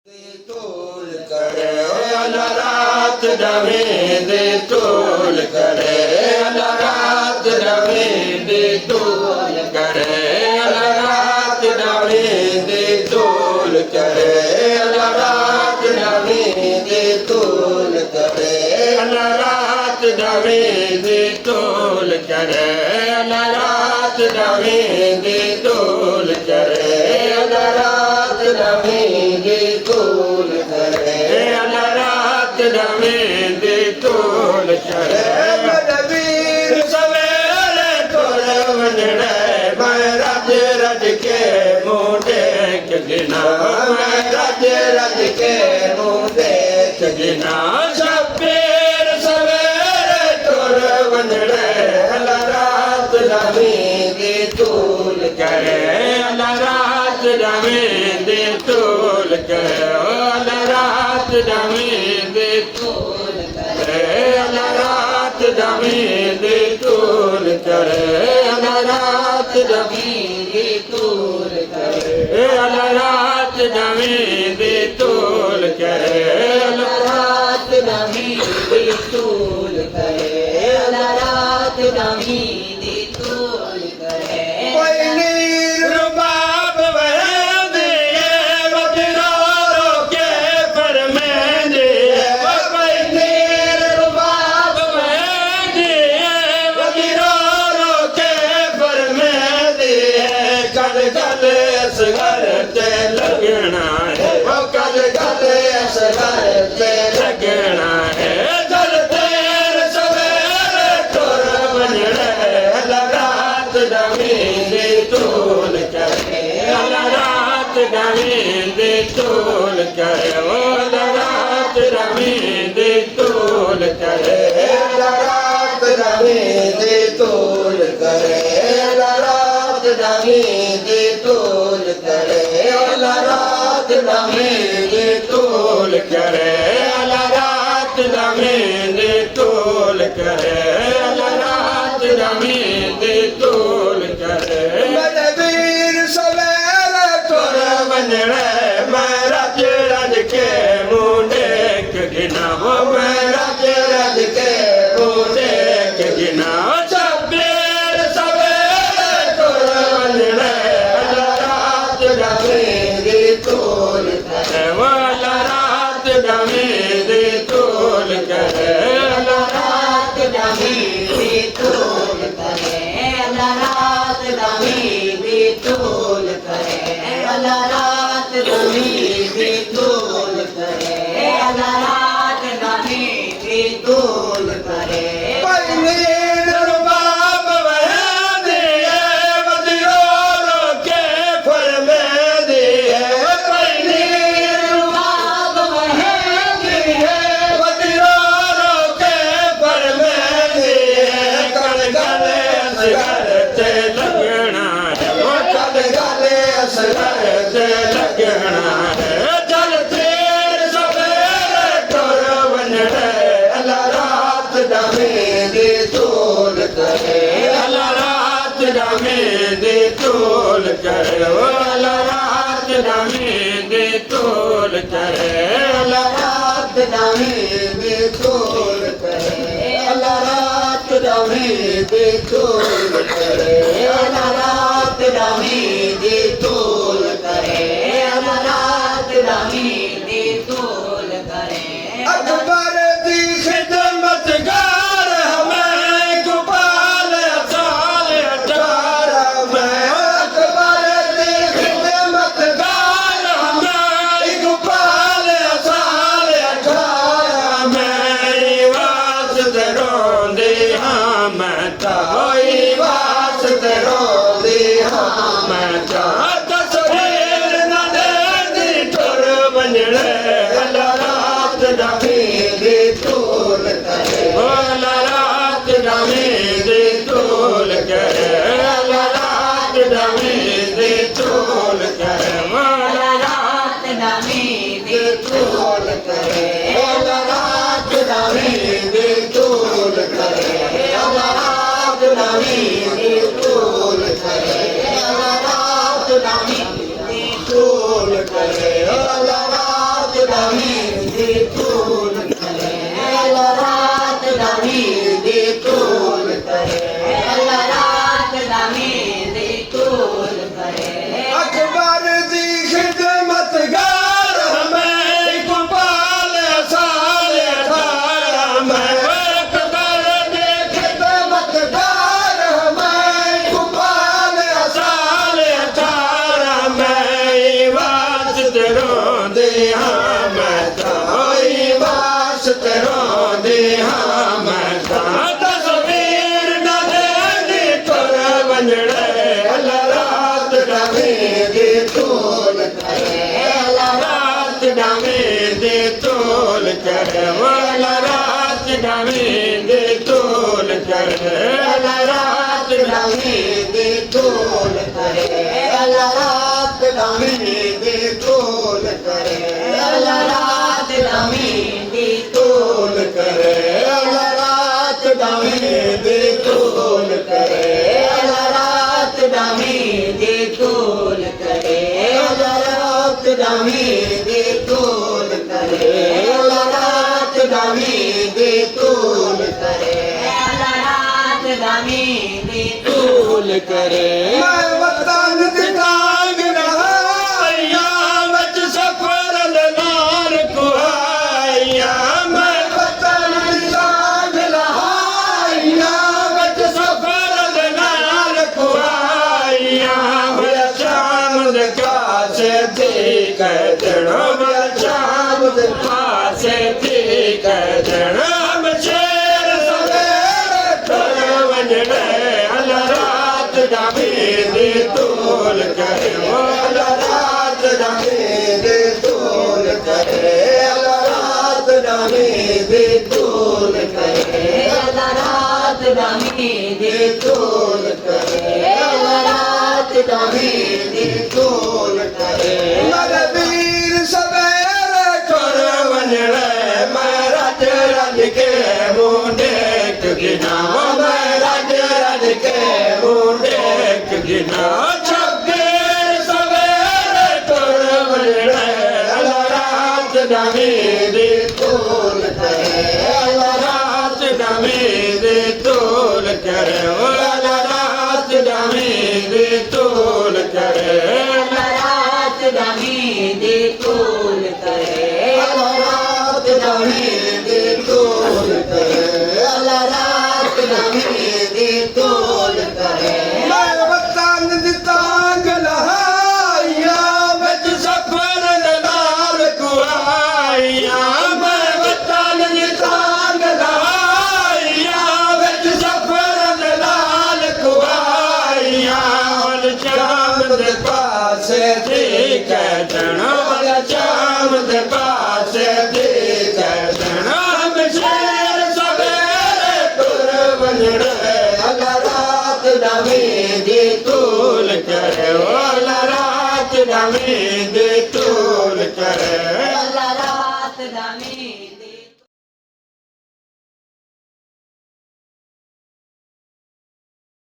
तोल करे अल्लाह रात दवे दे तोल करे अल्लाह रात दवे दे तोल करे अल्लाह रात दवे दे तोल करे अल्लाह रात दवे दे तोल करे अल्लाह रात दवे दे तोल करे अल्लाह रात दवे दे तोल करे अल्लाह रात दवे दे तोल करे अल्लाह रात दवे दे तोल करे बलवीर सवेरे तुर वंजड़े मैं रज रज के मुँह देख गिना मैं रज रज के मुँह देख गिना शब्बीर सवेरे तुर वंजड़े अल्लाह रात दवे दे तोल करे अल्लाह रात दवे दे तोल करे अल्लाह रात दवे दे तोल करे अल्लाह रात दवे दे तोल करे अल्लाह रात दवे दे तोल करे अल्लाह रात दवे दे तोल करे अल्लाह रात दवे दे तोल करे अल्लाह रात दवे दे तोल करे रुबाब वहदे वजरो के फरमांदे रुबाब वहदे वजरो के फरमांदे कल कल असगर ते लगना है वो कल कल असगर ते लगना है जल तेर सवेरे तुर वंजड़े अल्लाह रात दवे दे तोल करे अल्लाह रात दवे दे तोल करे अल्लाह रात दवे दे तोल करे अल्लाह रात दवे दे तोल करे अल्लाह रात दवे दे तोल करे अल्लाह रात दवे दे तोल करे अल्लाह रात दवे दे तोल करे अल्लाह रात दवे दे तोल करे बलवीर सवेरे तुर वंजड़े मैं रज रज के मुँह देख गिना मैं रज रज के मुँह देख गिना शब्बीर सवेरे तुर वंजड़े अल्लाह रात दवे दे तोल करे अल्लाह रात दवे दे तोल करे अल्लाह रात दवे दे तोल करे अल्लाह रात दवे दे तोल करे अल्लाह रात दवे दे तोल करे अल्लाह रात दवे दे तोल करे रुबाब वहदे वजरो के फरमांदे रुबाब वहदे वजरो के फरमांदे कल कल असगर ते लगना है वो कल कल असगर ते लगना है जल तेर सवेरे तुर वंजड़े अल्लाह रात दवे दे तोल करे अल्लाह रात दवे दे तोल करे अल्लाह रात दवे दे तोल करे अल्लाह रात दवे दे तोल करे अल्लाह रात दवे दे तोल करे अल्लाह रात दवे दे तोल करे अल्लाह रात दवे दे तोल करे अकबर दी खिदमत गार हमें गोपाल साल 18 में अकबर दी खिदमत गार हमें गोपाल साल 18 में वास्ते रोंदे हाँ मैं ताई वास्ते रोंदे हाँ मैं तस्वीर न दे दी तुर वंजड़े अल्लाह रात दवे दे तोल करे अल्लाह रात दवे दे तोल करे अल्लाह रात दवे दे तोल करे अल्लाह रात दवे दे तोल करे अल्लाह रात दवे दे तोल करे अल्लाह रात दवे दे तोल करे अल्लाह रात दवे दे तोल करे अल्लाह ਡਾਵੀਂ ਦੀ ਧੂਲ ਕਰੇ ਅੱਲਾ ਰਾਤ ਡਾਵੀਂ ਦੀ ਧੂਲ ਕਰੇ ਅੱਲਾ ਰਾਤ ਡਾਵੀਂ ਦੀ ਧੂਲ ਕਰੇ ਅਕਬਰ ਦੀ ਖਿਦਮਤ ਗਾਰ ਹਮੇ ਇਕਬਾਲ ਸਾਲੇ ਥਾਰਾ ਮੈਂ ਅਕਬਰ ਦੀ ਖਿਦਮਤ ਗਾਰ ਹਮੇ ਇਕਬਾਲ ਸਾਲੇ ਥਾਰਾ ਮੈਂ ਵਾਸਤੇ ਰੋਂਦੇ ਹਾਂ ਮੈਂ ਤਾਂ ਵਾਸਤੇ ਰੋਂਦੇ ਹਾਂ ਮੈਂ ਤਾਂ ਤਸਵੀਰ ਨਾ ਦੇ ਤੁਰ ਵੰਜੜੇ ਅੱਲਾ ਰਾਤ ਡਾਵੇਂ ਦੇ ਤੋਲ ਕਰੇ ਅੱਲਾ ਰਾਤ ਡਾਵੇਂ ਦੇ ਤੋਲ ਕਰੇ ਅੱਲਾ ਰਾਤ ਡਾਵੇਂ ਦੇ ਤੋਲ ਕਰੇ ਅੱਲਾ ਰਾਤ ਡਾਵੇਂ ਦੇ ਤੋਲ ਕਰੇ ਅੱਲਾ ਰਾਤ ਡਾਵੇਂ ਦੇ ਤੋਲ ਕਰੇ ਅੱਲਾ ਰਾਤ ਡਾਵੇਂ ਦੇ ਤੋਲ ਕਰੇ ਅੱਲਾ ਰਾਤ ਡਾਵੇਂ ਦੇ ਤੋਲ ਕਰੇ ਅੱਲਾ ਰਾਤ ਡਾਵੇਂ ਦੇ ਤੋਲ ਕਰੇ ਅੱਲਾ ਰਾਤ ਡਾਵੇਂ ਦੇ ਤੋਲ ਕਰੇ ਅੱਲਾ ਰਾਤ ਡਾਵੇਂ ਦੇ ਤੋਲ ਕਰੇ ਅੱਲਾ ਰਾਤ ਡਾਵੇਂ ਦੇ ਤੋਲ ਕਰੇ ਮੈਂ ਵਤਨ ਦੀ ਟਾਂਗ ਨਹਾਇਆ ਵਿੱਚ ਸਫਰ ਨਾਰ ਕੁਹਾਇਆ ਮੈਂ ਵਤਨ ਦੀ ਟਾਂਗ ਨਹਾਇਆ ਵਿੱਚ ਸਫਰ ਨਾਰ ਕੁਹਾਇਆ ਹੋਇਆ ਸ਼ਾਮ ਦੇ ਕਾਸੇ ਤੇ ਕਹਿਣਾ ਹੋਇਆ ਸ਼ਾਮ ਦੇ ਕਾਸੇ ਤੇ ਕਹਿਣਾ ਮੈਂ ਸ਼ੇਰ ਸਵੇਰੇ ਤੁਰ ਵੰਜੜੇ ਅੱਲਾ ਰਾਤ ਡਾਵੇਂ ਦੇ ਤੋਲ ਕਰੇ ਅੱਲਾ ਰਾਤ ਡਾਵੇਂ ਦੇ ਤੋਲ ਕਰੇ ਅੱਲਾ ਰਾਤ ਡਾਵੇਂ ਦੇ ਤੋਲ ਕਰੇ ਅੱਲਾ ਰਾਤ ਡਾਵੇਂ ਦੇ ਤੋਲ ਕਰੇ ਅੱਲਾ ਰਾਤ ਡਾਵੇਂ ਦੇ ਤੋਲ ਕਰੇ ਮੇਰੇ ਵੀਰ ਸਵੇਰੇ ਤੁਰ ਵੰਜੜੇ ਮੈਂ ਰੱਜ ਰੱਜ ਕੇ ਮੁੰਡੇ ਕਿਨਾ ਮੈਂ ਰੱਜ ਰੱਜ ਕੇ ਮੁੰਡੇ ਕਿਨਾ ਛੱਗੇ ਸਵੇਰੇ ਤੁਰ ਵੰਜੜੇ ਅੱਲਾ ਰਾਤ ਡਾਵੇਂ ਦੇ ਤੋਲ ਕਰੇ ਅੱਲਾ ਰਾਤ ਡਾਵੇਂ ਦੇ ਤੋਲ ਕਰੇ ਅੱਲਾ ਰਾਤ ਡਾਵੇਂ ਦੇ ਤੋਲ ਕਰੇ ਅੱਲਾ ਰਾਤ ਡਾਵੇਂ ਦੇ ਤੋਲ ਕਰੇ ਅੱਲਾ ਰਾਤ ਡਾਵੇਂ ਦੇ ਤੋਲ ਕਰੇ ਅੱਲਾ ਰਾਤ ਡਾਵੇਂ ਦੇ ਤੋਲ ਕਰੇ ਮੈਂ ਵਤਨ ਦੀ ਤਾਂਗ ਲਹਾਇਆ ਵਿੱਚ ਸਫਰ ਨਾਰ ਕੁਹਾਇਆ ਮੈਂ ਵਤਨ ਦੀ ਤਾਂਗ ਲਹਾਇਆ ਵਿੱਚ ਸਫਰ ਨਾਰ ਕੁਹਾਇਆ ਹੁਣ ਸ਼ਾਮ ਦੇ ਪਾਸੇ ਦੇ ਕਹਿਣਾ ਵਾਲਾ ਸ਼ਾਮ ਦੇ ਪਾਸੇ ਦੇ ਕਹਿਣਾ ਮੈਂ ਸ਼ੇਰ ਸਵੇਰੇ ਤੁਰ ਵੰਜੜੇ ਅੱਲਾ ਰਾਤ ਡਾਵੇਂ ਦੇ ਤੋਲ ਕਰੇ ਅੱਲਾ ਰਾਤ ਡਾਵੇਂ ਦੇ